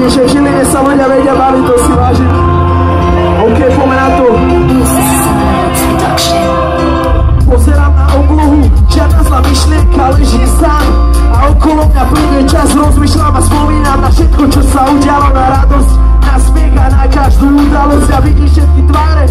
že v Žiline sa ľudia vedia baviť, to si vážim. OK, poďme na to. Pozerám na oblohu, žiadna zlá myšlienka, ležím sám a okolo mňa plynuje čas, rozmýšľam a spomínam na všetko, čo sa udialo, na radosť, na smiech a na každú udalosť. Ja vidím všetky tváre,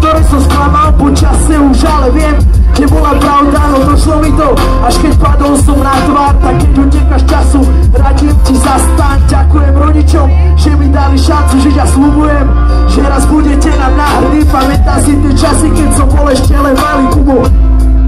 ktoré som sklamal po čase už, ale viem, nebola pravda, no došlo mi to, až keď padol som na tvár. Tak keď utekáš času, radím ti zastaň. Ďakujem rodičom, že mi dali šancu žiť a sľubujem, že raz budete nám náhrdí. Pamätá si tie časy, keď som bol ešte len malý Kubo.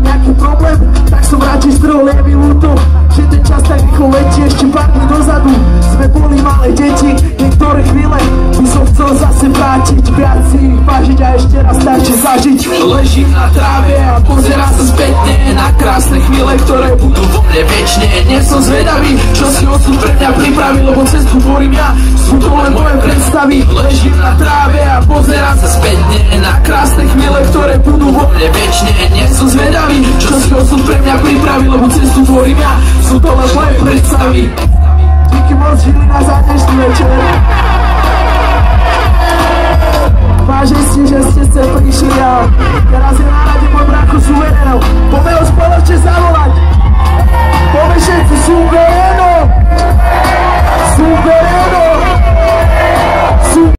Nejaký problém, tak som radšej strhol, je mi ľúto, že ten čas tak rýchlo letí. Ešte pár dní dozadu sme boli malé deti, niektoré chvíle by som chcel zase vrátiť, viac si ich vážiť a ešte raz stačí zažiť. Ležím na tráve a pozerám sa spätne na krásne chvíle, ktoré budú vo mne večne. Nie som zvedavý, čo si osud pre mňa pripravil, lebo cestu tvorím ja, sú to len moje predstavy. Ležím na tráve a pozerám sa spätne na krásne chvíle, ktoré budú vo mne večne. Nie som zvedavý, čo si osud pre mňa pripravil, lebo cestu tvorím ja, sú to len moje predstavy.